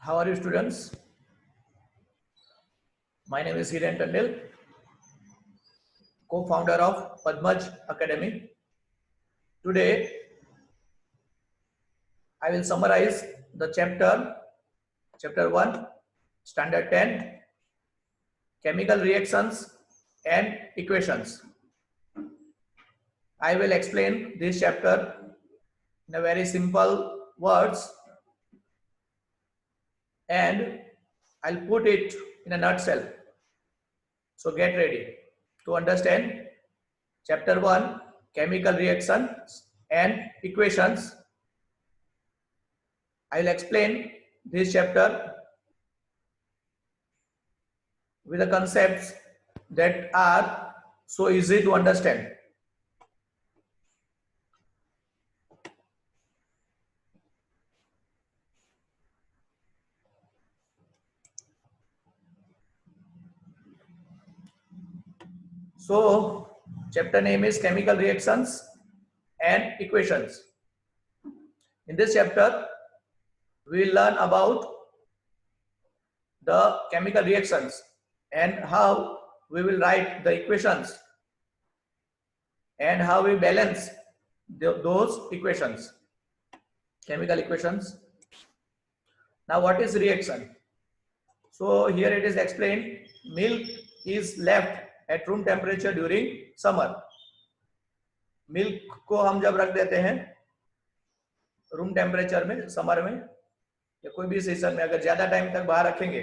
How are you, students? My name is Hiren Tandil, co-founder of Padmaj Academy. Today, I will summarize the chapter 1, standard 10, chemical reactions and equations. I will explain this chapter in a very simple words and I'll put it in a nutshell. So get ready to understand chapter 1, chemical reactions and equations. I will explain this chapter with the concepts that are so easy to understand. So, chapter name is chemical reactions and equations. In this chapter, we will learn about the chemical reactions and how we will write the equations and how we balance those equations, chemical equations. Now, what is reaction? So here it is explained, milk is left at room temperature during summer. Milk को हम जब रख देते हैं room temperature में summer में या कोई भी सीजन में, अगर ज्यादा टाइम तक बाहर रखेंगे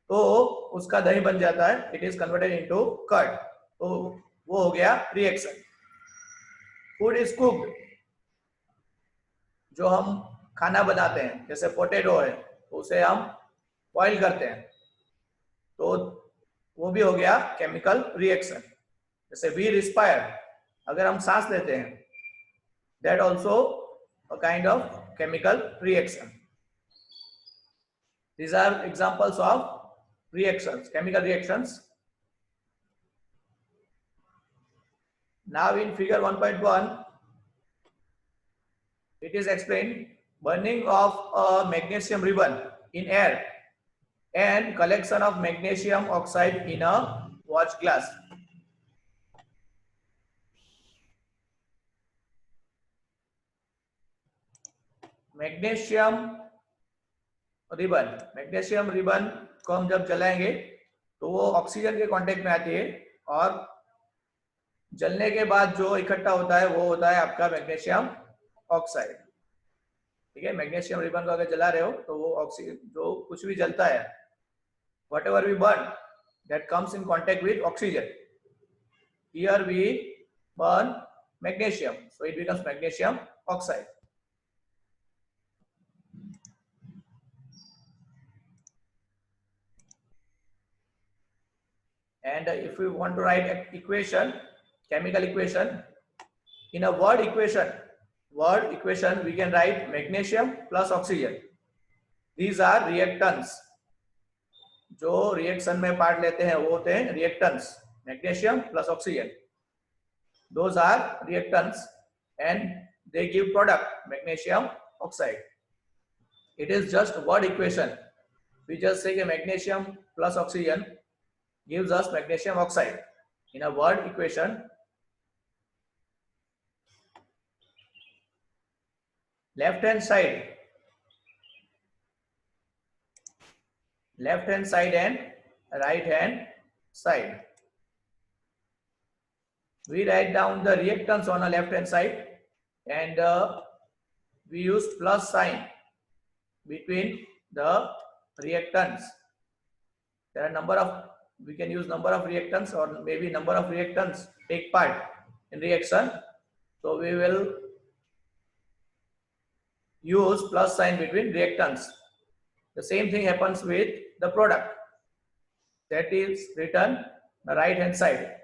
तो उसका दही बन जाता है, it is converted into curd, तो वो हो गया रिएक्शन. फूड इज कुक्ड, जो हम खाना बनाते हैं जैसे पोटैटो है तो उसे हम बॉइल करते हैं, तो वो भी हो गया केमिकल रिएक्शन. जैसे वी रिस्पायर, अगर हम सांस लेते हैं, that also a kind of chemical reaction. These are examples of reactions, chemical reactions. Now in figure 1.1, it is explained burning of a magnesium ribbon in air and collection of magnesium oxide in a watch glass. Magnesium ribbon को हम जब जलाएंगे तो वो oxygen के contact में आती है और जलने के बाद जो इकट्ठा होता है वो होता है आपका मैग्नीशियम ऑक्साइड. ठीक है, मैग्नीशियम रिबन को अगर जला रहे हो तो वो ऑक्सीजन, जो कुछ भी जलता है, whatever we burn, that comes in contact with oxygen. Here we burn magnesium, so it becomes magnesium oxide. And if we want to write an equation, chemical equation, in a word equation, we can write magnesium plus oxygen. These are reactants. जो reaction में part लेते हैं वो होते हैं reactants. Magnesium plus oxygen, those are reactants and they give product magnesium oxide. It is just word equation. We just say magnesium plus oxygen gives us magnesium oxide in a word equation. Left hand side and right hand side. We write down the reactants on the left hand side and we use plus sign between the reactants. There are we can use number of reactants or maybe number of reactants take part in reaction. So we will use plus sign between reactants. The same thing happens with the product, that is written on the right hand side.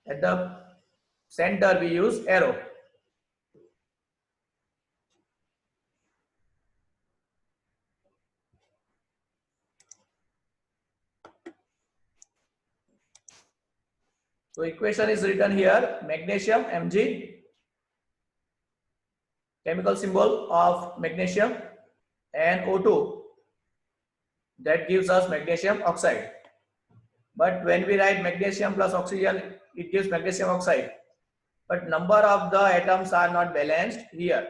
At the center we use arrow. So equation is written here, magnesium Mg chemical symbol of magnesium, and O2, that gives us magnesium oxide. But when we write magnesium plus oxygen, it gives magnesium oxide. But number of the atoms are not balanced here.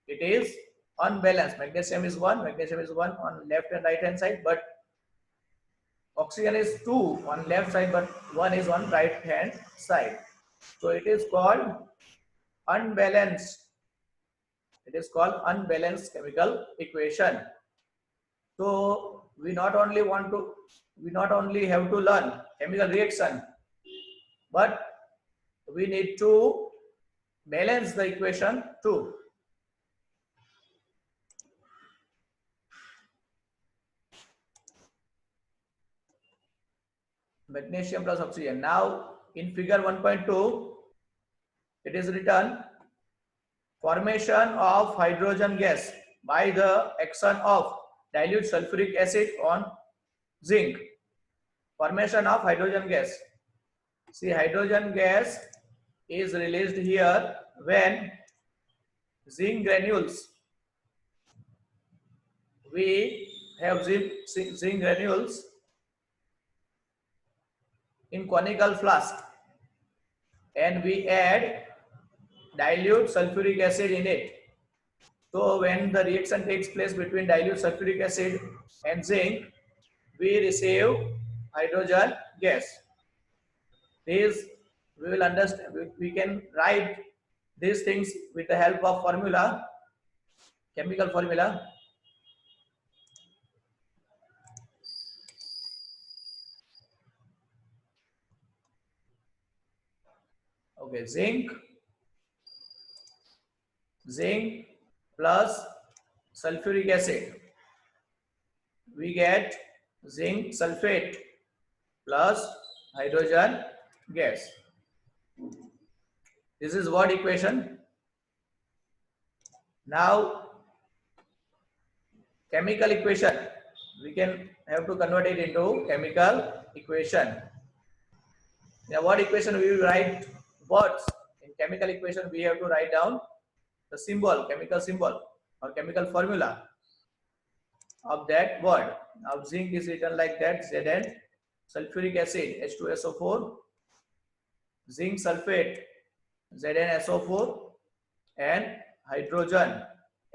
It is unbalanced. Magnesium is 1 on left and right hand side, but oxygen is 2 on left side, but 1 is on right hand side. So it is called unbalanced. It is called unbalanced chemical equation. So we not only have to learn chemical reaction, but we need to balance the equation too. Magnesium plus oxygen. Now in figure 1.2, it is written formation of hydrogen gas by the action of dilute sulfuric acid on zinc. Formation of hydrogen gas. See, hydrogen gas is released here when zinc granules. We have zinc granules in conical flask, and we add dilute sulfuric acid in it. So when the reaction takes place between dilute sulfuric acid and zinc, we receive hydrogen gas. These we will understand. We can write these things with the help of formula, chemical formula. Okay, zinc plus sulfuric acid, we get zinc sulfate plus hydrogen gas. This is what equation. Now chemical equation, we can have to convert it into chemical equation. Now what equation we will write? Words in chemical equation, we have to write down the symbol, chemical symbol or chemical formula of that word. Now zinc is written like that, Zn, sulfuric acid H2SO4, zinc sulfate ZnSO4, and hydrogen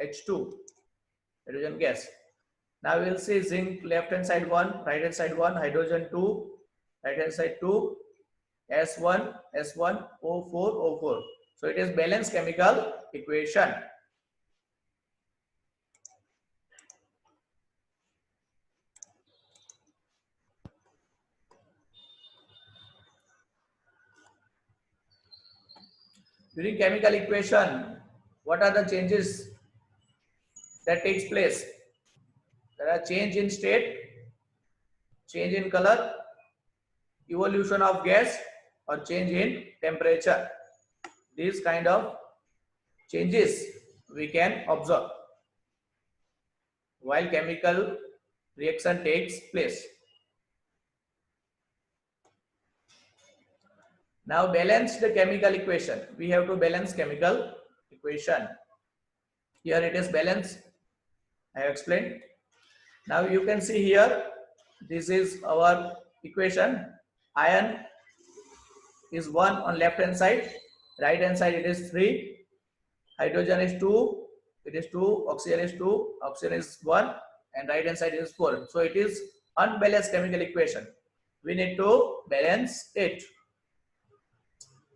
H2, hydrogen gas. Now we will see zinc left hand side 1, right hand side 1, hydrogen 2, right hand side 2, S1, S1, O4, O4. So it is balanced chemical equation. During chemical equation, what are the changes that takes place? There are change in state, change in color, evolution of gas, or change in temperature. These kind of changes we can observe while chemical reaction takes place. Now balance the chemical equation. We have to balance chemical equation. Here it is balance. I have explained. Now you can see here, this is our equation. Iron is 1 on left hand side, right hand side it is 3, hydrogen is 2, it is 2, oxygen is 2, oxygen is 1, and right hand side is 4. So it is unbalanced chemical equation. We need to balance it.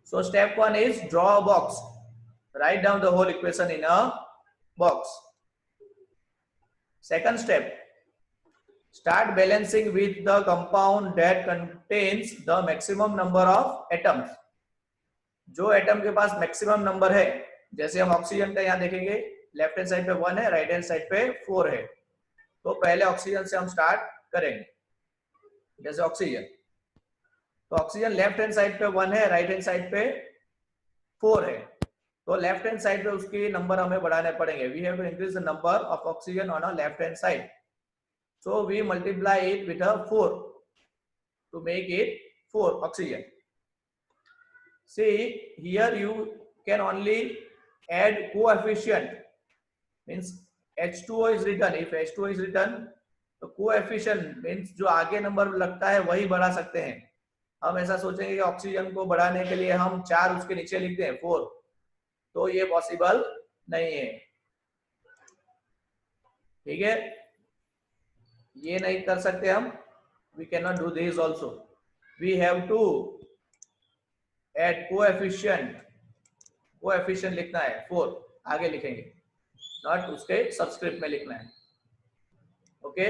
So step 1 is draw a box. Write down the whole equation in a box. Second step, start balancing with the compound that contains the maximum number of atoms. जो atom के पास maximum number है, जैसे हम oxygen का यहाँ देखेंगे, left hand side पे 1 है, राइट हैंड साइड पे 4 है, तो पहले ऑक्सीजन से हम स्टार्ट करेंगे. जैसे ऑक्सीजन, तो ऑक्सीजन लेफ्ट हैंड साइड पे 1 है, राइट हैंड साइड पे 4 है, तो लेफ्ट हैंड साइड पे उसके नंबर हमें बढ़ाने पड़ेंगे. We have to increase the number of oxygen on a left hand side. So we multiply it with a 4 to make it 4 oxygen. See here you can only add coefficient means H2O is written. If H2O is written, तो coefficient means जो आगे number लगता है वही बढ़ा सकते हैं. हम ऐसा सोचेंगे कि ऑक्सीजन को बढ़ाने के लिए हम 4 उसके नीचे लिख दें 4, तो ये पॉसिबल नहीं है. ठीक है, ये नहीं कर सकते हम. We cannot do this also. We have to add coefficient. Coefficient लिखना है 4, आगे लिखेंगे, नॉट उसके सबस्क्रिप्ट में लिखना है. Okay,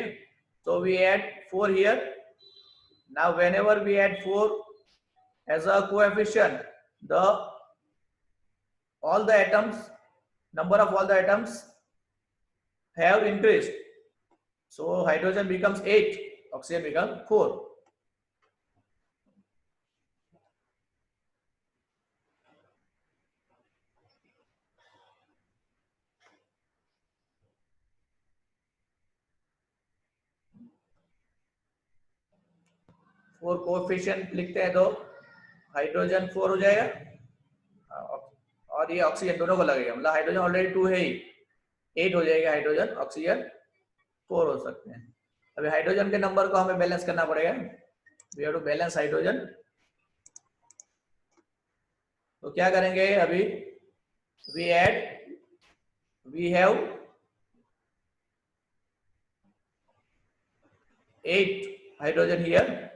so we add 4 here. Now whenever we add 4 as a coefficient, all the atoms, number of all the atoms have increased. So hydrogen becomes 8, oxygen becomes 4. Four coefficient लिखते हैं तो hydrogen 4 हो जाएगा और ये ऑक्सीजन दोनों को लगेगा. मतलब हाइड्रोजन ऑलरेडी 2 है ही, 8 हो जाएगा हाइड्रोजन, ऑक्सीजन 4 हो सकते हैं. अभी हाइड्रोजन के नंबर को हमें बैलेंस करना पड़ेगा. We have to balance hydrogen. तो क्या करेंगे अभी? वी हैव 8 hydrogen here,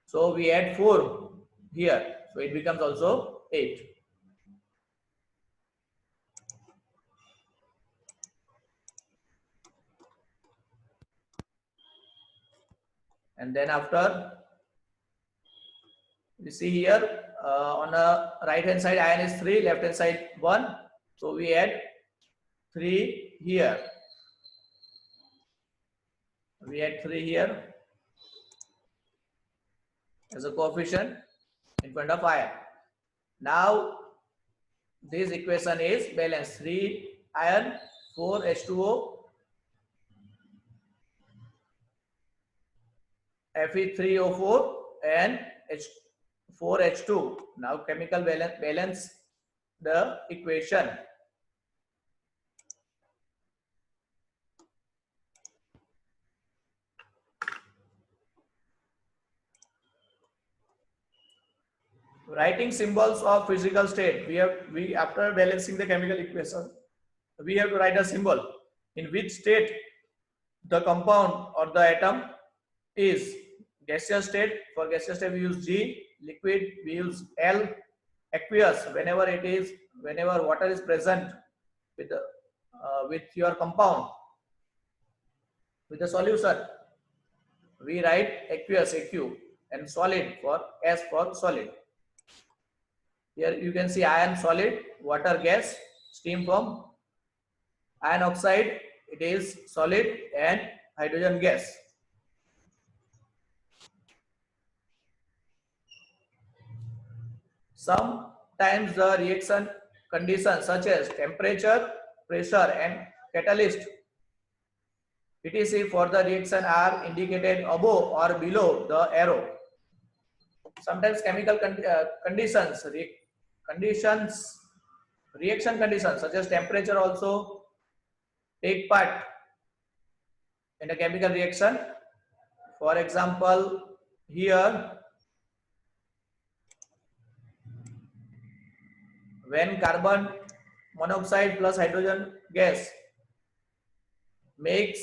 so we add 4 here, so it becomes also 8. And then after we see here on the right hand side iron is 3, left hand side 1, so we add 3 here. We add 3 here as a coefficient in front of iron. Now this equation is balanced. 3 iron, 4 H2O, Fe3O4 and H4H2. Now chemical balance the equation. Writing symbols of physical state. We after balancing the chemical equation, we have to write a symbol in which state the compound or the atom is. Gaseous state, for gaseous state we use G, liquid we use L, aqueous whenever water is present with your compound, with the solution, we write aqueous, AQ, and solid for S for solid. Here you can see iron solid, water gas, steam from iron oxide, it is solid, and hydrogen gas. Sometimes the reaction conditions such as temperature, pressure, and catalyst etc. for the reaction are indicated above or below the arrow. Sometimes chemical reaction conditions such as temperature also take part in a chemical reaction. For example, here when carbon monoxide plus hydrogen gas makes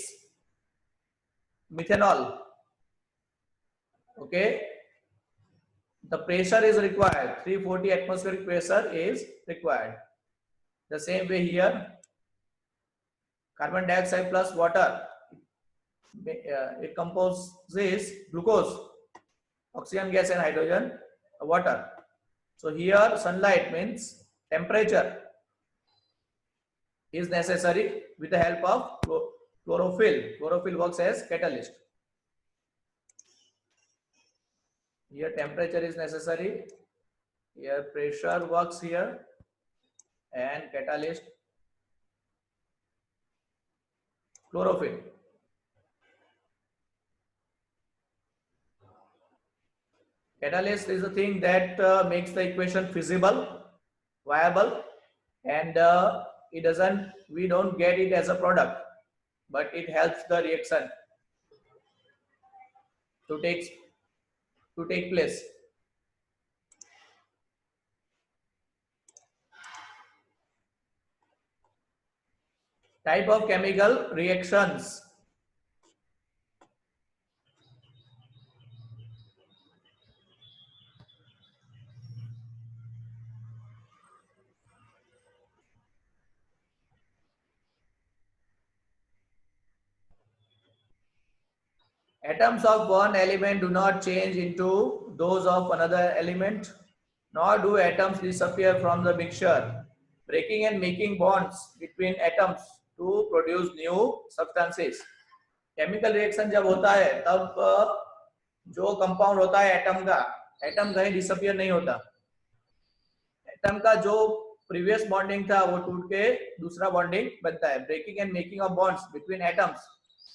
methanol, okay, the pressure is required, 340 atmospheric pressure is required. The same way here, carbon dioxide plus water, it composes glucose, oxygen gas and hydrogen water. So here sunlight means temperature is necessary with the help of chlorophyll. Chlorophyll works as catalyst. Here temperature is necessary, here pressure works here, and catalyst chlorophyll. Catalyst is the thing that makes the equation feasible, viable, and we don't get it as a product, but it helps the reaction to take place. Type of chemical reactions. Atoms of one element do not change into those of another element, nor do atoms disappear from the mixture, breaking and making bonds between atoms to produce new substances. Chemical reaction जब होता है तब जो compound होता है atom कहीं disappear नहीं होता. एटम का जो प्रीवियस बॉन्डिंग था वो टूट के दूसरा बॉन्डिंग बनता है. Breaking and making of bonds between atoms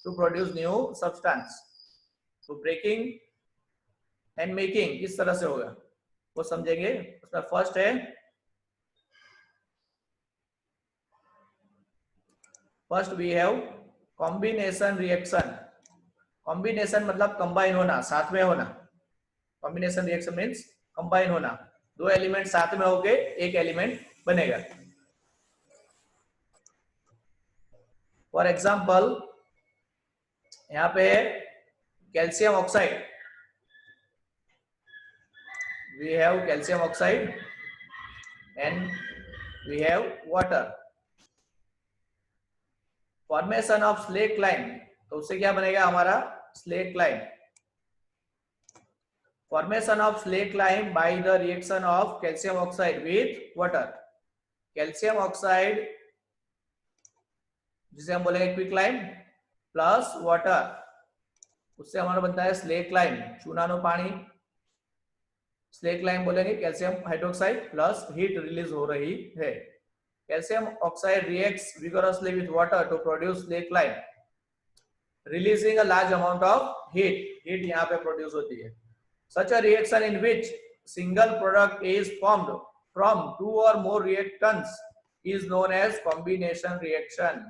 to produce new substance. तो ब्रेकिंग एंड मेकिंग किस तरह से होगा वो समझेंगे. उसमें फर्स्ट है, first we have combination reaction. Combination मतलब कंबाइन होना, साथ में होना. कॉम्बिनेशन रिएक्शन मीन्स कंबाइन होना, दो एलिमेंट साथ में होके एक एलिमेंट बनेगा. फॉर एग्जांपल यहाँ पे calcium oxide, we have calcium oxide and we have water. Formation of slaked lime, तो उससे क्या बनेगा हमारा slaked lime. Formation of slaked line by the reaction of calcium oxide with water. Calcium oxide जिसे हम बोलेंगे क्विक लाइन प्लस वाटर, उससे हमारा बनता है स्लेट लाइन. चूनानो पानी, स्लेट लाइन बोलेंगे calcium hydroxide plus heat release हो रही है. Calcium oxide reacts vigorously with water to produce slake line, releasing a large amount of heat. Heat यहाँ पे प्रोड्यूस होती है. Such a reaction in which single product is formed from two or more reactants is known as combination reaction.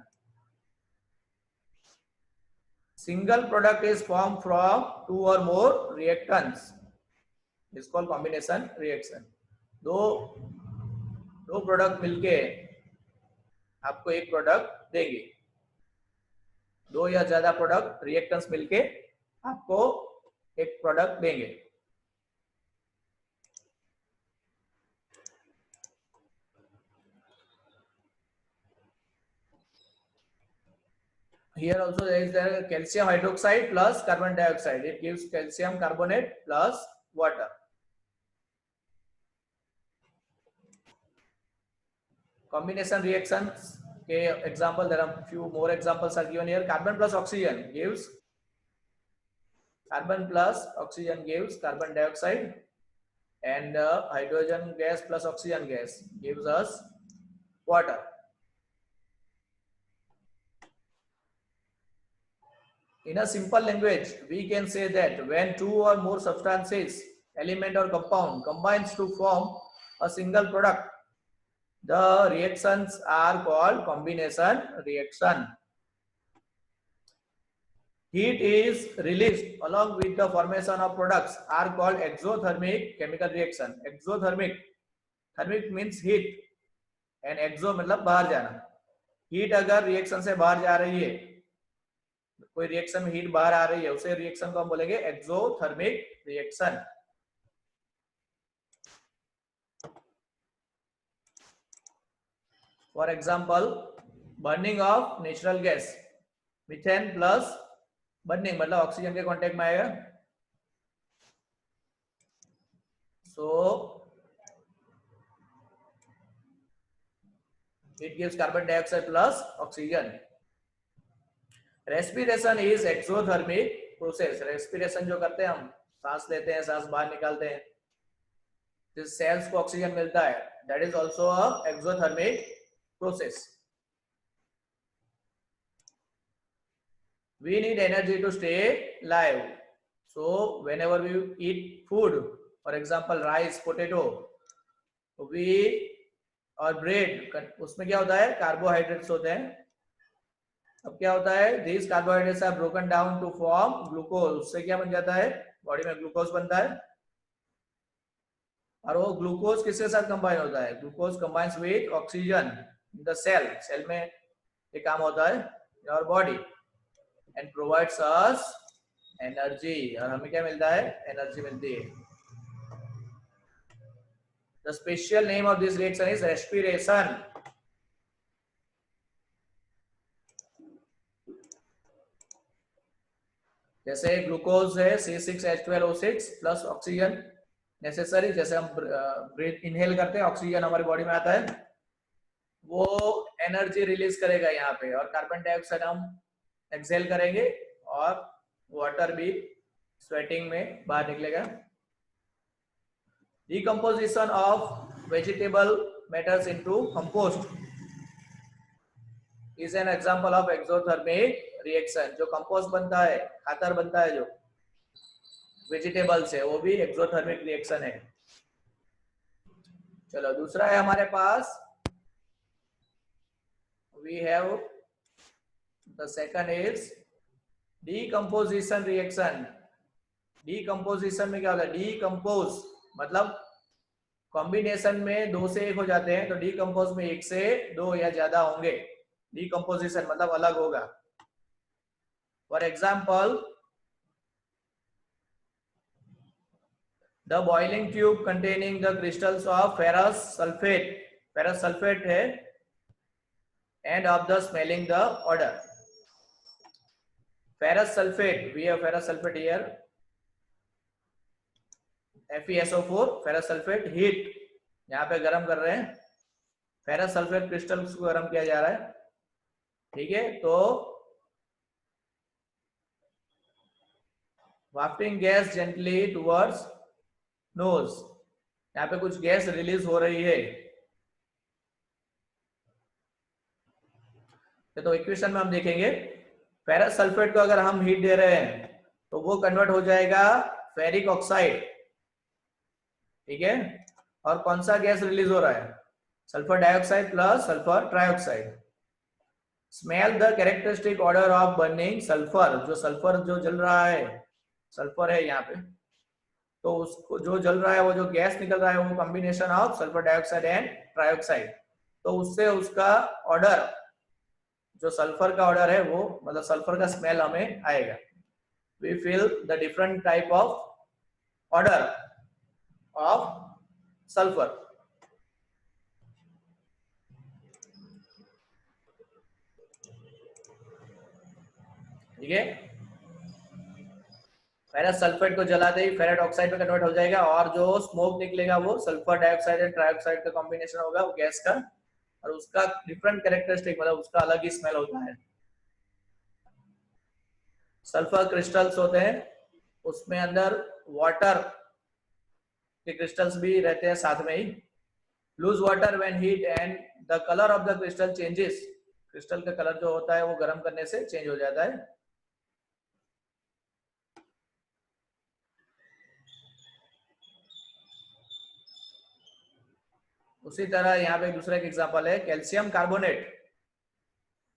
Single product is formed from two or more reactants is called combination reaction. दो product मिलके आपको एक product देंगे. दो या ज्यादा product reactants मिलके आपको एक प्रोडक्ट देंगे. Here also there is the calcium hydroxide plus carbon dioxide. It gives calcium carbonate plus water. Combination reactions के example, there are few more examples are given here. Carbon plus oxygen gives carbon dioxide, and hydrogen gas plus oxygen gas gives us water. In a simple language, we can say that when two or more substances, element or compound combines to form a single product, the reactions are called combination reaction. Heat is released along with the formation of products are called exothermic chemical reaction. Exothermic, thermic means heat and exo मतलब बाहर जाना. Heat अगर reaction से बाहर जा रही है, कोई रिएक्शन में हीट बाहर आ रही है, उसे रिएक्शन को हम बोलेंगे exothermic reaction. For example burning of natural gas, methane plus burning मतलब ऑक्सीजन के कांटेक्ट में आएगा. So it gives carbon dioxide plus oxygen. Respiration is exothermic process. Respiration जो करते हैं हम, सांस लेते हैं, सांस बाहर निकालते हैं, जिस सेल्स को ऑक्सीजन मिलता है, that is also a exothermic process. We need energy to stay alive. So whenever we eat food, for example rice, potato, we और ब्रेड, उसमें क्या होता है, कार्बोहाइड्रेट्स होते हैं। अब क्या होता है, these carbohydrates are broken down to form glucose, उससे क्या बन जाता है, बॉडी में ग्लूकोज बनता है। और वो ग्लूकोज किसके साथ कंबाइन होता है, glucose combines with oxygen in the cell, cell में ये काम होता है in our body, and provides us energy, और हमें क्या मिलता है, एनर्जी मिलती है। The special name of this reaction is respiration. जैसे ग्लूकोज है C6H12O6 प्लस ऑक्सीजन नेसेसरी, जैसे हम ब्रीथ इनहेल करते हैं, ऑक्सीजन हमारी बॉडी में आता है, वो एनर्जी रिलीज करेगा यहाँ पे, और कार्बन डाइऑक्साइड हम एक्सहेल करेंगे, और वाटर भी स्वेटिंग में बाहर निकलेगा। Decomposition of vegetable matters into compost is an example of exothermic reaction. जो कंपोस्ट बनता है, खातर बनता है जो वेजिटेबल से, वो भी एक्सोथर्मिक रिएक्शन है। चलो दूसरा है हमारे पास, we have the second is decomposition reaction. Decomposition में क्या होता है, डीकम्पोज मतलब कॉम्बिनेशन में 2 से 1 हो जाते हैं, तो डीकम्पोज में 1 से 2 या ज्यादा होंगे। डीकम्पोजिशन मतलब अलग होगा। For example, the boiling tube containing the crystals of ferrous sulfate है, and of the smelling the odor. Ferrous sulfate, we have ferrous sulfate here, FeSO4, ferrous sulfate, heat, यहाँ पे गर्म कर रहे हैं, फेरस सल्फेट क्रिस्टल्स को गर्म किया जा रहा है, ठीक है। तो wafting gas gently towards nose, यहाँ पे कुछ गैस रिलीज हो रही है। तो इक्वेशन में हम देखेंगे, फेरस सल्फेट को अगर हम हीट दे रहे हैं तो वो कन्वर्ट हो जाएगा फेरिक ऑक्साइड, ठीक है। और कौन सा गैस रिलीज हो रहा है, sulphur dioxide plus sulphur trioxide. Smell the characteristic order of burning sulphur, जो सल्फर जो जल रहा है, सल्फर है यहाँ पे, तो उसको जो जल रहा है, वो जो गैस निकल रहा है, वो combination of sulphur dioxide and trioxide, तो उससे उसका ऑर्डर, जो सल्फर का ऑर्डर है, वो मतलब सल्फर का स्मेल हमें आएगा। We feel the different type of order of sulphur, ठीक है। फेरस सल्फेट को जलाते ही फेरेट ऑक्साइड में कन्वर्ट हो जाएगा, और जो स्मोक निकलेगा वो सल्फर डाइऑक्साइड एंड ट्राइऑक्साइड का कॉम्बिनेशन होगा, वो गैस का, और उसका डिफरेंट कैरेक्टरिस्टिक मतलब उसका अलग ही स्मेल होता है। सल्फर क्रिस्टल्स होते हैं, उसमें अंदर वाटर के क्रिस्टल्स भी रहते हैं साथ में ही। Lose water when heat and the colour of the crystal changes, crystal का कलर जो होता है वो गर्म करने से चेंज हो जाता है। उसी तरह यहाँ पे दूसरा एक एग्जांपल है, calcium carbonate.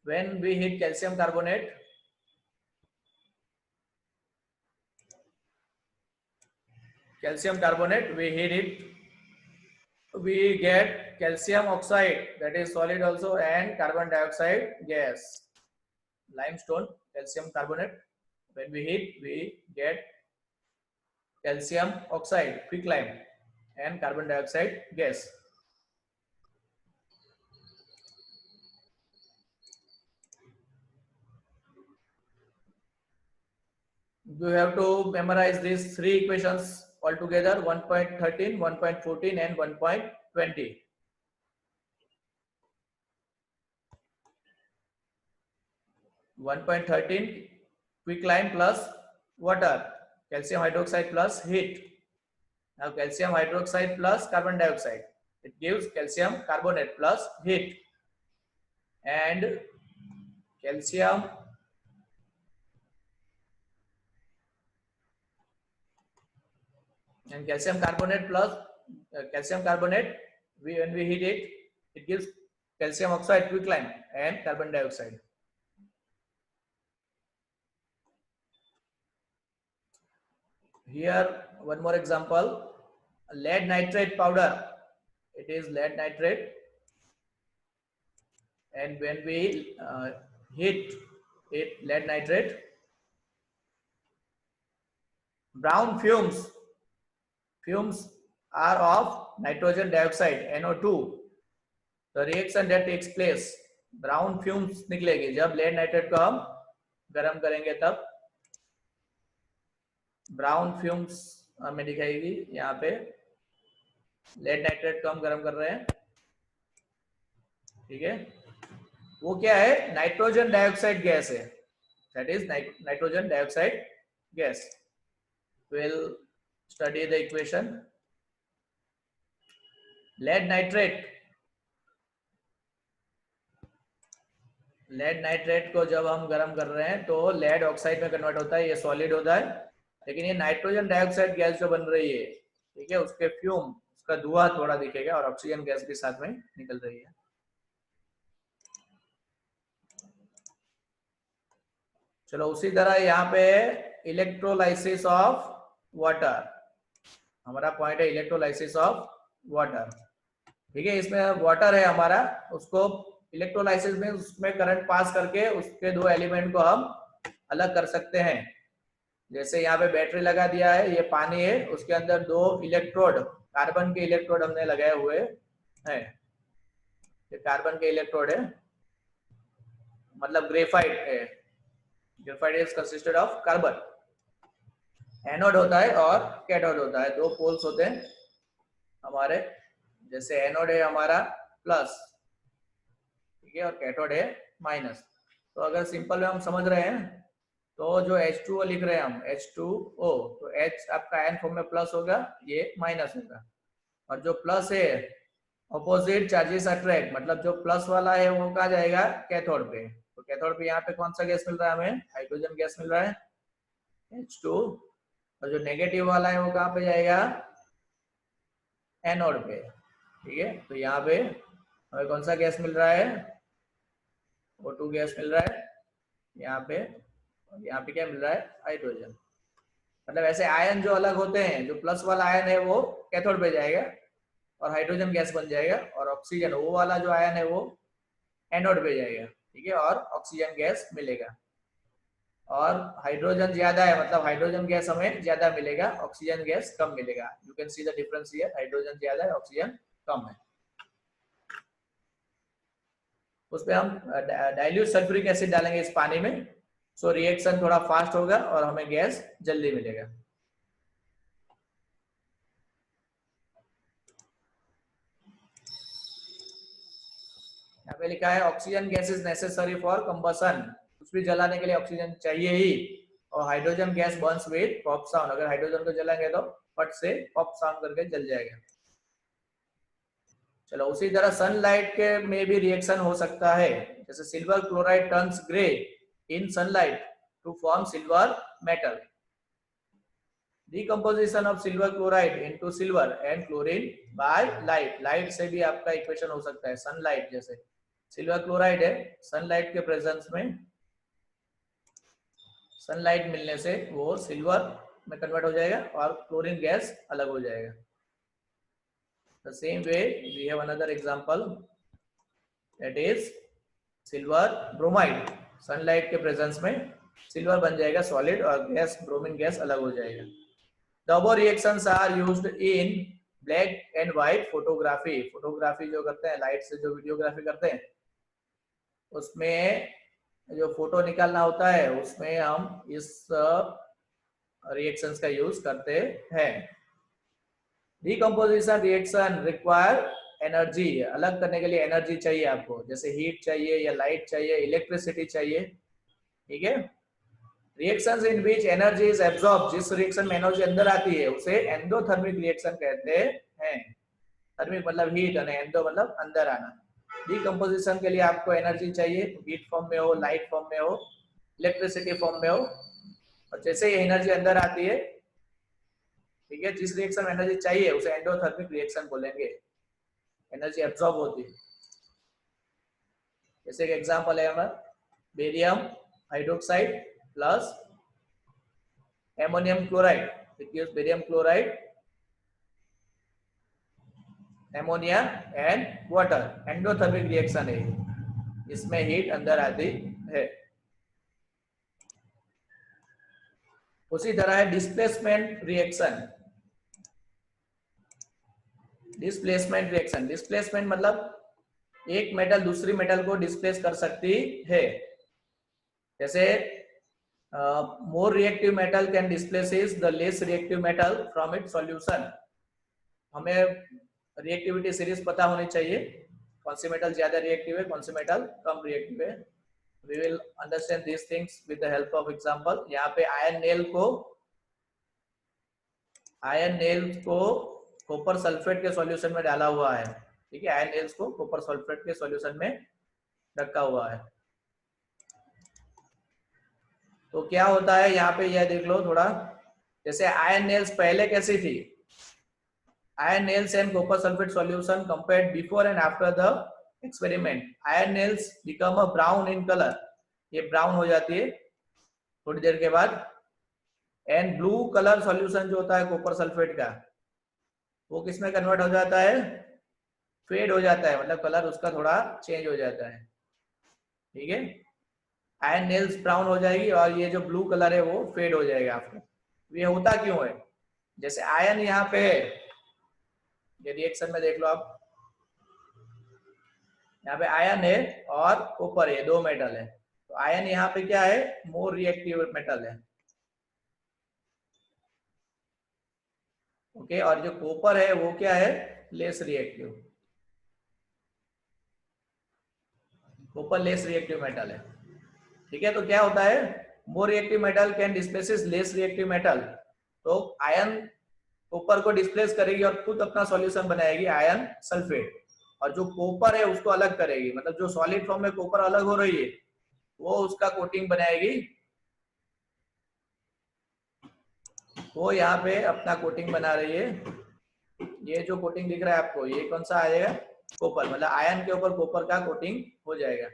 When we heat calcium carbonate, we heat it, we get calcium oxide, that is solid also, and carbon dioxide gas. Limestone, calcium carbonate, when we heat, we get calcium oxide, quicklime, and carbon dioxide gas. You have to memorize these 3 equations altogether, 1.13, 1.14 and 1.20. 1.13 quicklime plus water, calcium hydroxide plus heat. Now calcium hydroxide plus carbon dioxide, it gives calcium carbonate plus heat, and calcium carbonate plus calcium carbonate, when we heat it, It gives calcium oxide, quicklime, and carbon dioxide. Here, one more example: lead nitrate powder. It is lead nitrate, and when we heat it, lead nitrate, brown fumes are of nitrogen dioxide, NO2. The reaction that takes place, brown fumes निकलेगी जब lead nitrate को हम गर्म करेंगे, तब brown fumes हमें दिखाएगी। यहाँ पे लेड नाइट्रेट को हम गर्म कर रहे हैं, ठीक है। वो क्या है? नाइट्रोजन डाइऑक्साइड गैस है, that is nitrogen dioxide gas. Will study the equation. Lead nitrate को जब हम गर्म कर रहे हैं तो लेड ऑक्साइड में कन्वर्ट होता है, ये सॉलिड होता है। लेकिन ये नाइट्रोजन डाइऑक्साइड गैस जो बन रही है, ठीक है, उसके फ्यूम, उसका धुआं थोड़ा दिखेगा और ऑक्सीजन गैस भी साथ में निकल रही है। चलो उसी तरह यहाँ पे इलेक्ट्रोलाइसिस ऑफ वाटर, हमारा पॉइंट है इलेक्ट्रोलाइसिस ऑफ वाटर, ठीक है। इसमें वाटर है हमारा, उसको इलेक्ट्रोलाइसिस में उसमें करंट पास करके उसके दो एलिमेंट को हम अलग कर सकते हैं। जैसे यहाँ पे बैटरी लगा दिया है, ये पानी है, उसके अंदर दो इलेक्ट्रोड, कार्बन के इलेक्ट्रोड हमने लगाए हुए हैं। ये कार्बन के इलेक्ट्रोड है, मतलब ग्रेफाइट है। Graphite is consisted of carbon. Anode होता है और कैथोड होता है, दो पोल्स होते हैं हमारे। जैसे एनोड है हमारा प्लस, ठीक है, और कैथोड है माइनस। तो अगर सिंपल में हम समझ रहे हैं तो जो H2O लिख रहे हैं हम, H2O, तो H आपका आयन फॉर्म में प्लस होगा, ये माइनस होगा। और जो प्लस है, ऑपोजिट चार्जेस अट्रैक्ट, मतलब जो प्लस वाला है वो कहाँ जाएगा? कैथोड पे। तो कैथोड पे यहाँ पे कौन सा गैस मिल रहा है हमें? हाइड्रोजन गैस मिल रहा है, H2। और जो नेगेटिव वाला है वो कहाँ पे जाएगा? एनोड पे, ठीक है। तो यहाँ पे हमें कौन सा गैस मिल रहा है? O2 गैस मिल रहा है यहाँ पे। और यहाँ पे क्या मिल रहा है? हाइड्रोजन। मतलब ऐसे आयन जो अलग होते हैं, जो प्लस वाला आयन है वो कैथोड पे जाएगा और हाइड्रोजन गैस बन जाएगा, और ऑक्सीजन वो वाला जो आयन है वो एनोड पे जाएगा, ठीक है, और ऑक्सीजन गैस मिलेगा। और हाइड्रोजन ज्यादा है, मतलब हाइड्रोजन गैस हमें ज्यादा मिलेगा, ऑक्सीजन गैस कम मिलेगा। You can see the difference here, hydrogen ज्यादा है, ऑक्सीजन कम है। उसपे हम डाइल्यूट सल्फ्यूरिक एसिड डालेंगे इस पानी में, सो रिएक्शन थोड़ा फास्ट होगा और हमें गैस जल्दी मिलेगा। यहाँ पे लिखा है oxygen gas is necessary for combustion, कुछ भी जलाने के लिए ऑक्सीजन चाहिए ही। और hydrogen gas Burns with pop sound, अगर हाइड्रोजन को जलाएंगे तो फट से पॉप साउंड करके जल जाएगा। चलो उसी तरह सनलाइट के में भी रिएक्शन हो सकता है। जैसे silver chloride turns grey in sunlight to form silver metal. Decomposition of silver chloride into silver and chlorine by light, light से भी आपका इक्वेशन हो सकता है। सनलाइट, जैसे सिल्वर क्लोराइड है, सनलाइट के प्रेजेंस में, सनलाइट मिलने से वो सिल्वर में कन्वर्ट हो जाएगा और क्लोरीन गैस अलग हो जाएगा। The same way we have another example, that is silver bromide, sunlight के प्रेजेंस में सिल्वर बन जाएगा सॉलिड और गैस, ब्रोमीन गैस अलग हो जाएगा। The above reactions are used in black and white photography, photography जो करते हैं, लाइट से जो वीडियोग्राफी करते हैं, उसमें जो फोटो निकालना होता है उसमें हम इस रिएक्शंस का यूज करते हैं। डिकम्पोजिशन रिएक्शन रिक्वायर एनर्जी, अलग करने के लिए एनर्जी चाहिए आपको, जैसे हीट चाहिए या लाइट चाहिए, इलेक्ट्रिसिटी चाहिए, ठीक है। Reactions in which energy is absorb, जिस रिएक्शन में एनर्जी अंदर आती है उसे एंडोथर्मिक रिएक्शन कहते हैं। थर्मिक मतलब हीट और एंडो मतलब अंदर आना। डिकम्पोजिशन के लिए आपको एनर्जी चाहिए, हीट फॉर्म में हो, लाइट फॉर्म में हो, इलेक्ट्रिसिटी फॉर्म में हो। और जैसे ये एनर्जी अंदर आती है, ठीक है, जिस रिएक्शन में एनर्जी चाहिए उसे एंडोथर्मिक रिएक्शन बोलेंगे, एनर्जी एब्सॉर्ब होती है। जैसे एक एग्जांपल है हमारा barium hydroxide plus ammonium chloride, it gives barium chloride, ammonia and water, endothermic reaction है, इसमें हीट अंदर आती है। उसी तरह है displacement reaction. Displacement reaction, displacement मतलब एक मेटल दूसरी मेटल को डिस्प्लेस कर सकती है। जैसे more reactive metal can displaces the less reactive metal from it solution. हमें रिएक्टिविटी सीरीज पता होनी चाहिए, कौन सी मेटल ज्यादा रिएक्टिव है, कौन सी मेटल कम रिएक्टिव है। We will understand this things with the help of example. यहाँ पे आयरन नेल को कॉपर सल्फेट के सॉल्यूशन में डाला हुआ है, ठीक है, आयरन नेल्स को कॉपर सल्फेट के सॉल्यूशन में रखा हुआ है। तो क्या होता है यहाँ पे, यह देख लो थोड़ा, जैसे आयरन नेल्स पहले कैसी थी, iron nails and copper sulfate solution compared before and after the experiment. Iron nails become a brown in color, ये brown हो जाती है थोड़ी देर के बाद। एंड ब्लू कलर सॉल्यूशन जो होता है कॉपर सल्फेट का, वो किसमें कन्वर्ट हो जाता है, फेड हो जाता है, मतलब कलर उसका थोड़ा चेंज हो जाता है, ठीक है। आयरन नेल्स ब्राउन हो जाएगी और ये जो ब्लू कलर है वो फेड हो जाएगा आपको। ये होता क्यों है, जैसे आयरन यहाँ पे, ये रिएक्शन में देख लो आप, यहाँ पे आयरन है और कॉपर है, दो मेटल है। तो आयरन यहाँ पे क्या है, मोर रिएक्टिव मेटल है, ओके। और जो कॉपर है वो क्या है, less reactive, copper less reactive metal है, ठीक है। तो क्या होता है, more reactive metal can displaces less reactive metal. तो आयरन कॉपर को डिस्प्लेस करेगी और खुद अपना सॉल्यूशन बनाएगी आयरन सल्फेट, और जो कॉपर है उसको अलग करेगी, मतलब जो सॉलिड फॉर्म में कॉपर अलग हो रही है वो उसका कोटिंग बनाएगी, वो यहाँ पे अपना कोटिंग बना रही है। ये जो कोटिंग दिख रहा है आपको, ये कौन सा आएगा, कॉपर, मतलब आयरन के ऊपर कॉपर का कोटिंग हो जाएगा।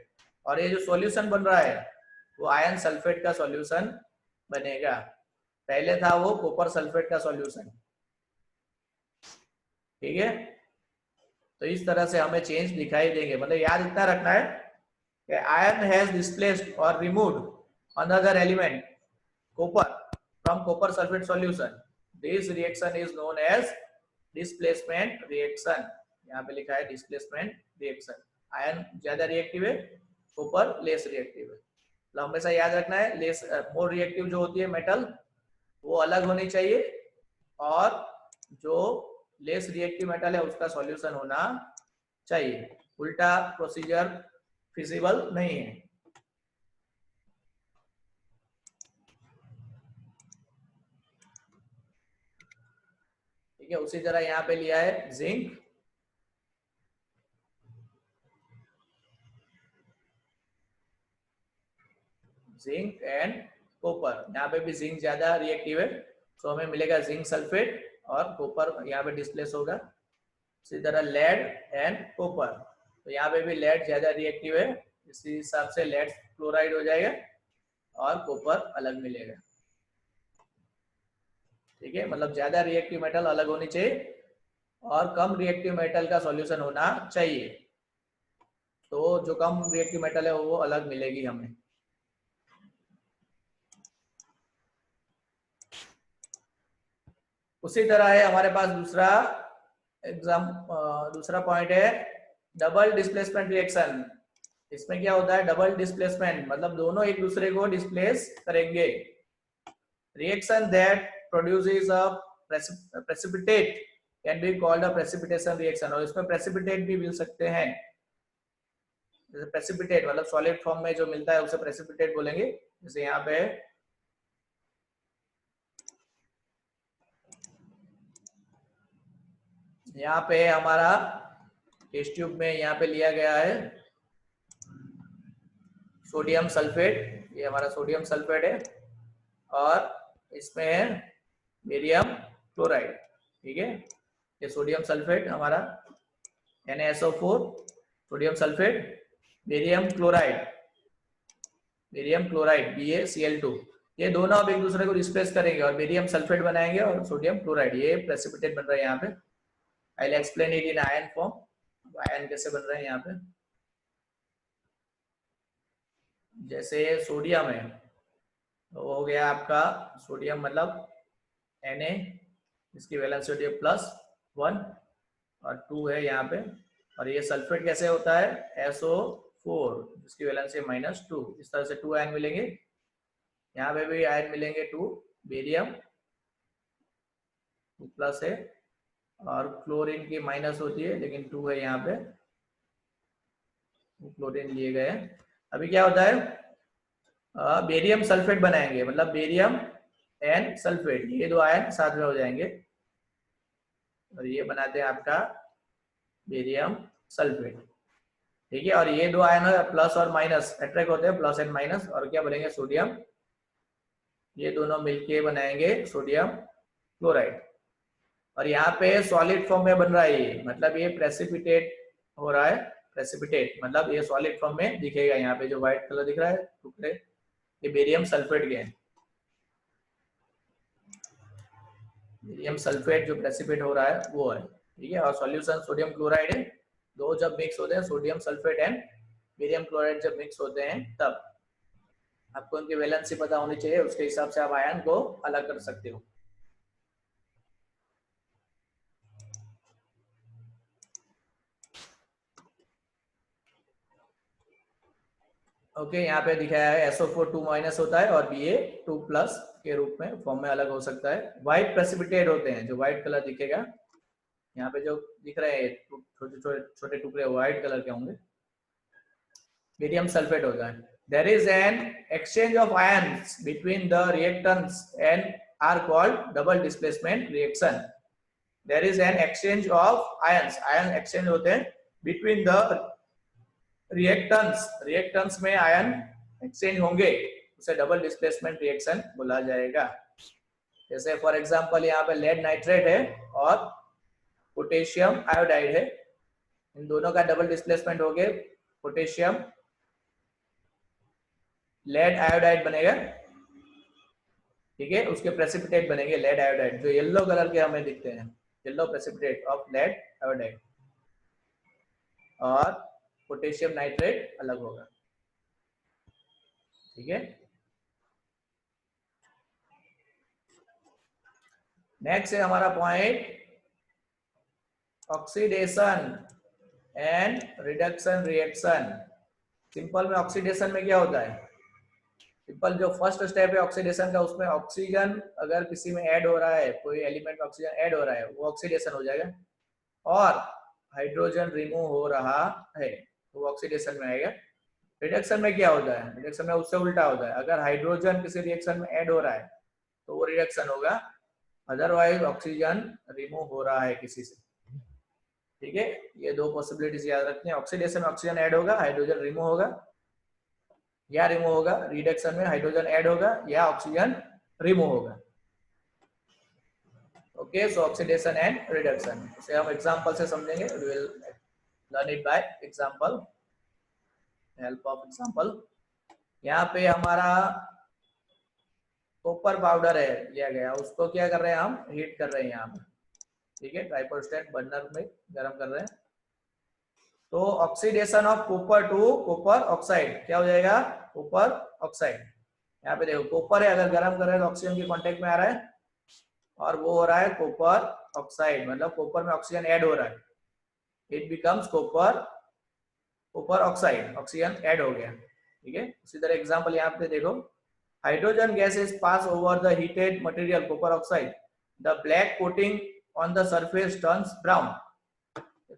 और ये जो सॉल्यूशन बन रहा है वो आयरन सल्फेट का सॉल्यूशन बनेगा, पहले था वो कॉपर सल्फेट का सॉल्यूशन, ठीक है। तो इस तरह से हमें चेंज दिखाई देंगे, मतलब याद इतना रखना है कि आयरन हैज डिस्प्लेस्ड और removed another element copper from copper sulphate solution, this reaction is known as displacement reaction. यहाँ पे लिखा है डिस्प्लेसमेंट रिएक्शन, आयरन ज्यादा रिएक्टिव है, कॉपर लेस रिएक्टिव है। तो हमेशा याद रखना है, लेस मोर रिएक्टिव जो होती है मेटल वो अलग होनी चाहिए, और जो लेस रिएक्टिव मेटल है उसका सॉल्यूशन होना चाहिए, उल्टा प्रोसीजर फिजिबल नहीं है। ठीक है, उसी तरह यहाँ पे लिया है जिंक, जिंक एंड कॉपर, यहाँ पे भी जिंक ज्यादा रिएक्टिव है, तो हमें मिलेगा जिंक सल्फेट, और कॉपर यहाँ पे डिस्प्लेस होगा। इसी तरह लेड एंड कॉपर, तो यहाँ पे भी लेड ज्यादा रिएक्टिव है, इसी हिसाब से लेड क्लोराइड हो जाएगा और कॉपर अलग मिलेगा, ठीक है। मतलब ज्यादा रिएक्टिव मेटल अलग होनी चाहिए और कम रिएक्टिव मेटल का सॉल्यूशन होना चाहिए, तो जो कम रिएक्टिव मेटल है वो अलग मिलेगी हमें। उसी तरह है हमारे पास दूसरा पॉइंट है डबल डिस्प्लेसमेंट रिएक्शन। इसमें क्या होता है, डबल डिस्प्लेसमेंट मतलब दोनों एक दूसरे को डिस्प्लेस करेंगे। Reaction that produces a precipitate can be called a precipitation reaction, और इसमें प्रेसिपिटेट भी मिल सकते हैं। जैसे प्रेसिपिटेट मतलब सॉलिड फॉर्म में जो मिलता है उसे प्रेसिपिटेट बोलेंगे। जैसे यहाँ पे हमारा टेस्ट ट्यूब में यहाँ पे लिया गया है सोडियम सल्फेट, ये हमारा सोडियम सल्फेट है, और इसमें है बेरियम क्लोराइड, ठीक है। ये सोडियम सल्फेट हमारा NaSO4 sodium sulphate, barium chloride, barium chloride BaCl2, ये दोनों अब एक दूसरे को रिप्लेस करेंगे और बेरियम सल्फेट बनाएंगे और सोडियम क्लोराइड, ये प्रेसिपिटेट बन रहा है यहाँ पे। I will explain it in ion form. Ion कैसे बन रहे हैं यहाँ पे, जैसे सोडियम है तो हो गया आपका सोडियम मतलब Na, इसकी वैलेंस होती है +1 और 2 है यहाँ पे, और ये सल्फेट कैसे होता है SO4 जिसकी वैलेंस है -2। इस तरह से 2 आयन मिलेंगे, यहाँ पे भी आयन मिलेंगे 2, बेरियम 2+ है और क्लोरीन की माइनस होती है लेकिन 2 है यहाँ पे, क्लोरीन लिए गए हैं। अभी क्या होता है, बेरियम सल्फेट बनाएंगे, मतलब बेरियम एंड सल्फेट, ये दो आयन साथ में हो जाएंगे और ये बनाते हैं आपका बेरियम सल्फेट, ठीक है। और ये दो आयन प्लस और माइनस अट्रैक्ट होते हैं, प्लस एंड माइनस, और क्या बनेंगे सोडियम, ये दोनों मिलके बनाएंगे सोडियम क्लोराइड। और यहाँ पे सॉलिड फॉर्म में बन रहा है ये, मतलब ये प्रेसिपिटेट हो रहा है, प्रेसिपिटेट मतलब ये सॉलिड फॉर्म में दिखेगा। यहाँ पे जो व्हाइट कलर दिख रहा है टुकड़े, ये बेरियम सल्फेट के हैं, बेरियम सल्फेट जो प्रेसिपिटेट हो रहा है वो है, ठीक है। और सॉल्यूशन सोडियम क्लोराइड है, दो जब मिक्स होते हैं sodium sulphate and barium chloride जब मिक्स होते हैं तब आपको उनकी वैलेंसी पता होनी चाहिए, उसके हिसाब से आप आयन को अलग कर सकते हो। ओके, यहाँ पे दिखाया है SO4 2- होता है और Ba2+ के रूप में फॉर्म में अलग हो सकता है। व्हाइट प्रेसिपिटेट होते हैं, जो व्हाइट कलर दिखेगा यहाँ पे जो दिख रहे हैं छोटे छोटे टुकड़े व्हाइट कलर के होंगे, बेरियम सल्फेट होता है। There is an exchange of ions between the reactants and are called double displacement reaction. There is an exchange of ions, ion exchange होते हैं between the reactants, reactants में ion exchange होंगे, उसे double displacement reaction बोला जाएगा। जैसे for example यहाँ पे लेड नाइट्रेट है और पोटेशियम आयोडाइड है, इन दोनों का डबल डिस्प्लेसमेंट हो गए, पोटेशियम लेड आयोडाइड बनेगा, ठीक है। उसके प्रेसिपिटेट बनेंगे लेड आयोडाइड, जो येलो कलर के हमें दिखते हैं, yellow precipitate of lead iodide, और पोटेशियम नाइट्रेट अलग होगा, ठीक है। नेक्स्ट है हमारा point oxidation and reduction reaction. Simple में ऑक्सीडेशन में क्या होता है, सिंपल जो फर्स्ट स्टेप है ऑक्सीडेशन का, उसमें ऑक्सीजन अगर किसी में ऐड हो रहा है, कोई एलिमेंट में ऑक्सीजन ऐड हो रहा है वो ऑक्सीडेशन हो जाएगा, और हाइड्रोजन रिमूव हो रहा है तो वो ऑक्सीडेशन में आएगा। रिडक्शन में क्या होता है, रिडक्शन में उससे उल्टा होता है, अगर हाइड्रोजन किसी रिएक्शन में ऐड हो रहा है तो वो रिडक्शन होगा, अदरवाइज ऑक्सीजन रिमूव हो रहा है किसी से, ठीक है। ये दो पॉसिबिलिटीज याद रखनी है, ऑक्सीडेशन में ऑक्सीजन ऐड होगा, हाइड्रोजन रिमूव होगा, या रिमूव होगा, रिडक्शन में हाइड्रोजन ऐड होगा या ऑक्सीजन रिमूव होगा। Okay, so oxidation and reduction इसे हम एग्जांपल से समझेंगे, we will learn it by example, help of example. यहाँ पे हमारा कॉपर पाउडर है लिया गया, उसको क्या कर रहे हैं हम, हीट कर रहे हैं यहाँ पे, ठीक है, ट्राइपोस्टेट बर्नर में गर्म कर रहे हैं। तो oxidation of copper two copper oxide क्या हो जाएगा, कॉपर ऑक्साइड। यहाँ पे देखो कॉपर है, अगर गर्म कर रहे हैं तो ऑक्सीजन के कांटेक्ट में आ रहा है और वो हो रहा है कॉपर ऑक्साइड, मतलब कॉपर में ऑक्सीजन ऐड हो रहा है, it becomes copper copper oxide, oxygen add हो गया, ठीक है। उसी तरह एग्जांपल यहाँ पे देखो, hydrogen gases pass over the heated material copper oxide, the black coating on the surface turns brown,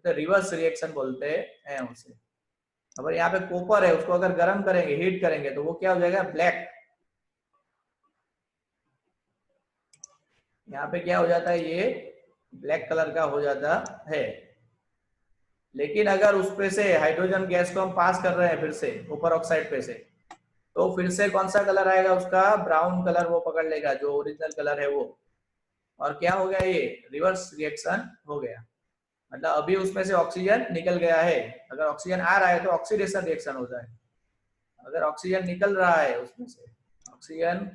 तो रिवर्स रिएक्शन बोलते हैं उसे। अगर यहाँ पे कॉपर है, उसको अगर गर्म करेंगे, हीट करेंगे तो वो क्या हो जाएगा, ब्लैक, यहाँ पे क्या हो जाता है, ये ब्लैक कलर का हो जाता है। लेकिन अगर उस पे से हाइड्रोजन गैस को हम पास कर रहे हैं फिर से कॉपर ऑक्साइड पे से, तो फिर से कौन सा कलर आएगा उसका, ब्राउन कलर वो पकड़ लेगा, जो ओरिजिनल कलर है वो, और क्या हो गया, ये रिवर्स रिएक्शन हो गया, मतलब अभी उसमें से ऑक्सीजन निकल गया है। अगर ऑक्सीजन आ रहा है तो ऑक्सीडेशन रिएक्शन होता है। अगर ऑक्सीजन निकल रहा है उसमें से, ऑक्सीजन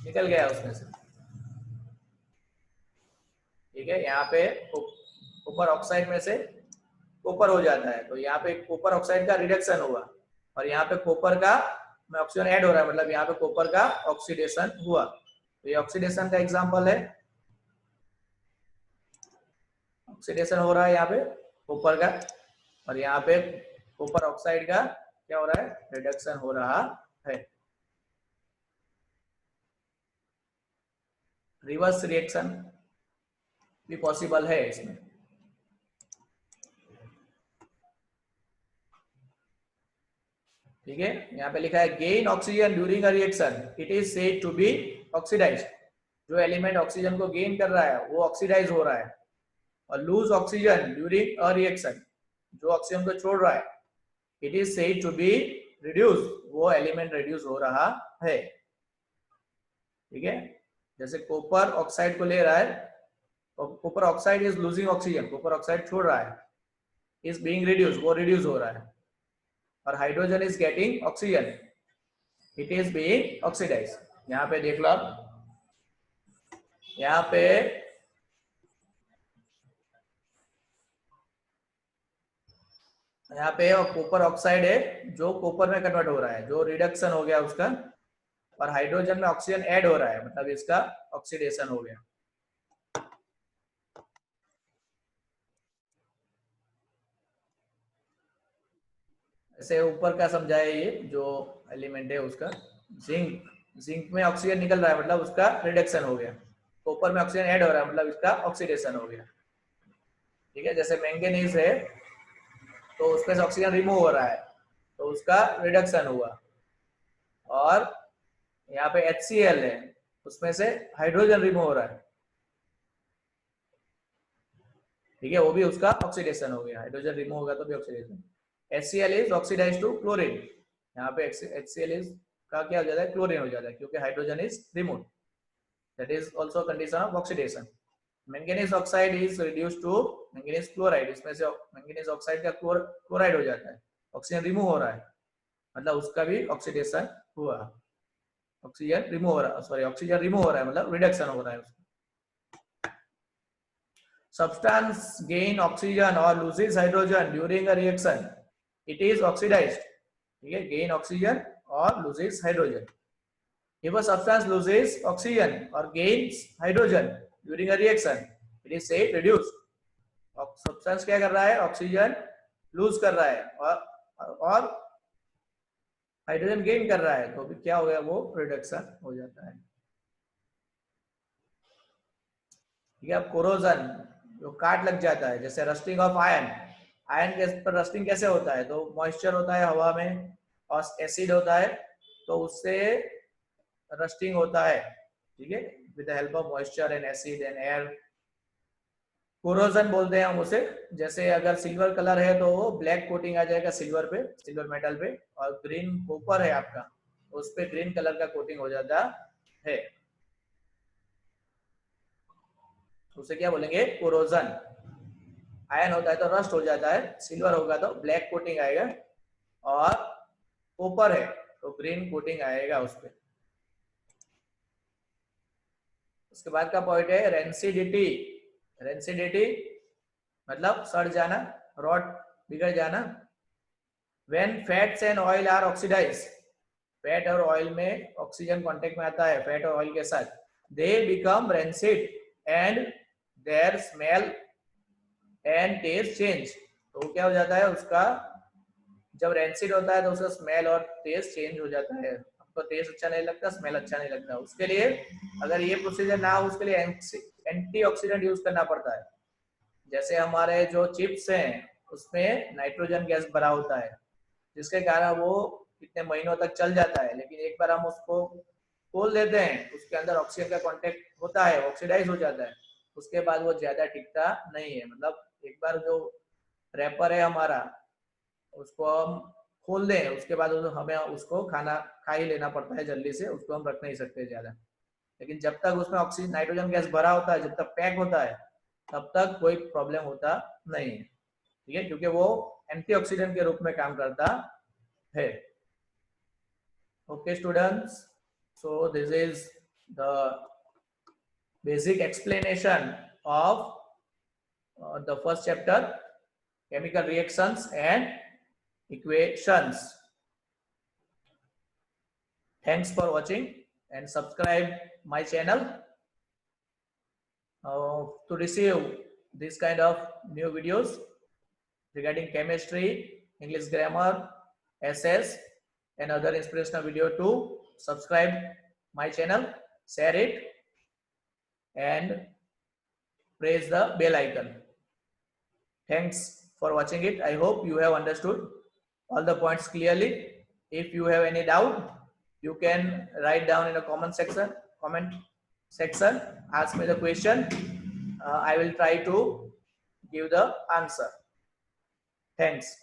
निकल गया है उसमें से, ठीक है, यहाँ पे कॉपर ऑक्साइड में से कॉपर हो जाता है, तो यहाँ पे कॉपर ऑक्साइड का रिडक्शन हुआ और यहाँ पे कॉपर का में ऑक्सीजन ऐड हो रहा है, मतलब यहाँ पे कॉपर का ऑक्सीडेशन हुआ। तो ये ऑक्सीडेशन का एग्जांपल है, ऑक्सीडेशन हो रहा है यहाँ पे कॉपर का, और यहाँ पे कॉपर ऑक्साइड का क्या हो रहा है, रिडक्शन हो रहा है। रिवर्स रिएक्शन भी पॉसिबल है इसमें। ठीक है, यहाँ पे लिखा है gain oxygen during a reaction it is said to be oxidized. जो एलिमेंट ऑक्सीजन को गेन कर रहा है वो ऑक्सीडाइज हो रहा है, और lose oxygen during a reaction, जो ऑक्सीजन को छोड़ रहा है, it is said to be reduce, वो एलिमेंट रिड्यूस हो रहा है। ठीक है, जैसे कॉपर ऑक्साइड को ले रहा है, copper oxide is losing oxygen, copper oxide छोड़ रहा है, इज बीइंग रिड्यूस, वो रिड्यूस हो रहा है, और hydrogen is getting oxygen, it is being oxidize. यहाँ पे देख लो आप, यहाँ पे कॉपर ऑक्साइड है जो कॉपर में कन्वर्ट हो रहा है, जो रिडक्शन हो गया उसका, और हाइड्रोजन में ऑक्सीजन ऐड हो रहा है, मतलब इसका ऑक्सीडेशन हो गया। ऐसे ऊपर का समझाया ये जो एलिमेंट है उसका, जिंक, जिंक में ऑक्सीजन निकल रहा है मतलब उसका रिडक्शन हो गया, कॉपर में ऑक्सीजन ऐड हो रहा है मतलब इसका ऑक्सीडेशन हो गया। ठीक है, जैसे मैंगनीज है तो उसमें से ऑक्सीजन रिमूव हो रहा है तो उसका रिडक्शन हुआ, और यहाँ पे HCl है उसमें से हाइड्रोजन रिमूव हो रहा है, ठीक है, वो भी उसका ऑक्सीडेशन हो गया, हाइड्रोजन रिमूव होगा तो भी oxidation. HCl is oxidize to chlorine, यहाँ पे HCl इज का क्या हो जाता है, क्लोरीन हो जाता है, क्योंकि hydrogen is remove, that is also condition of oxidation. Manganese oxide is reduced to manganese chloride, इसमें से मैंगनीज ऑक्साइड का क्लोराइड हो जाता है, ऑक्सीजन रिमूव हो रहा है, मतलब उसका भी ऑक्सीडेशन हुआ, ऑक्सीजन रिमूव हो रहा है, सॉरी ऑक्सीजन रिमूव हो रहा है मतलब रिडक्शन हो रहा है उसका। Substance gain oxygen or loses hydrogen during a reaction, it is oxidized. ठीक है, gain oxygen or loses hydrogen. If a substance loses oxygen or gains hydrogen during a reaction, it is say reduced. Substance क्या कर रहा है, oxygen loose कर रहा है और हाइड्रोजन गेन कर रहा है, तो भी क्या हो गया, वो रिडक्शन हो जाता है। ठीक है, अब कोरोजन, जो काट लग जाता है, जैसे रस्टिंग ऑफ आयरन, आयरन के पर रस्टिंग कैसे होता है, तो मॉइस्चर होता है हवा में और एसिड होता है, तो उससे रस्टिंग होता है। ठीक है, with the help of moisture and acid and air, corrosion बोलते हैं हम उसे। जैसे अगर सिल्वर कलर है तो वो ब्लैक कोटिंग आ जाएगा सिल्वर पे, सिल्वर मेटल पे, और ग्रीन कॉपर है आपका, उस पे ग्रीन कलर का कोटिंग हो जाता है, उसे क्या बोलेंगे, कोरोजन। आयरन होता है तो रस्ट हो जाता है, सिल्वर होगा तो ब्लैक कोटिंग आएगा, और कॉपर है तो ग्रीन कोटिंग आएगा उस पर। उसके बाद का पॉइंट है रेंसिडिटी। रेंसिडिटी मतलब सड़ जाना, रॉट, बिगड़ जाना। When fats and oil are oxidize, fat और ऑयल में ऑक्सीजन कांटेक्ट में आता है, फैट और ऑयल के साथ, they become rancid and their smell and taste change. तो क्या हो जाता है उसका, जब रेंसिड होता है तो उसका स्मेल और टेस्ट चेंज हो जाता है, हमको टेस्ट अच्छा नहीं लगता, स्मेल अच्छा नहीं लगता। उसके लिए अगर ये प्रोसीजर ना हो, उसके लिए एंटीऑक्सीडेंट यूज करना पड़ता है। जैसे हमारे जो चिप्स हैं उसमें नाइट्रोजन गैस भरा होता है, जिसके कारण वो कितने महीनों तक चल जाता है, लेकिन एक बार हम उसको खोल देते हैं, उसके अंदर ऑक्सीजन का कांटेक्ट होता है, ऑक्सीडाइज हो जाता है, उसके बाद वो ज्यादा टिकता नहीं है। मतलब एक बार जो रैपर है हमारा, उसको हम खोल दें, उसके बाद हमें उसको खाना खा ही लेना पड़ता है जल्दी से, उसको हम रख नहीं सकते ज्यादा। लेकिन जब तक उसमें ऑक्सीजन नाइट्रोजन गैस भरा होता है, जब तक पैक होता है, तब तक कोई प्रॉब्लम होता नहीं है, ठीक है, क्योंकि वो एंटीऑक्सीडेंट के रूप में काम करता है. Okay students, so this is the basic explanation of the first chapter, chemical reactions and equations. Thanks for watching and subscribe my channel to receive this kind of new videos regarding chemistry, English grammar, essays and other inspirational video too. Subscribe my channel, share it and press the bell icon. Thanks for watching it. I hope you have understood all the points clearly. If you have any doubt, you can write down in the comment section. Ask me the question. I will try to give the answer. Thanks.